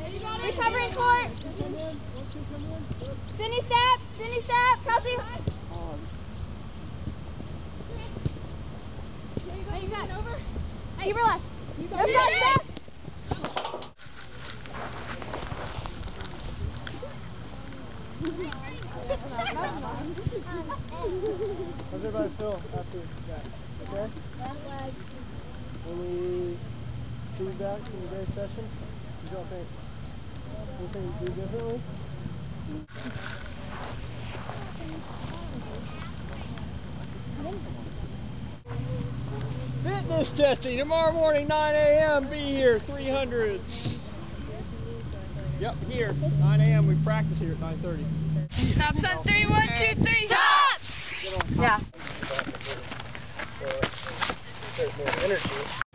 Recovering court. Cindy step. Kelsey. Hey, you got it over. Hey, keep her left. You got it. Step. How's everybody feel after that? Okay? Any feedback from today's session? What do y'all think? Anything you do differently? Fitness testing tomorrow morning, 9 a.m. Be here, 300. Yep, here, 9 a.m. We practice here at 9:30. Stops on 3, 1, 2, 3, stop! Yeah. There's more energy.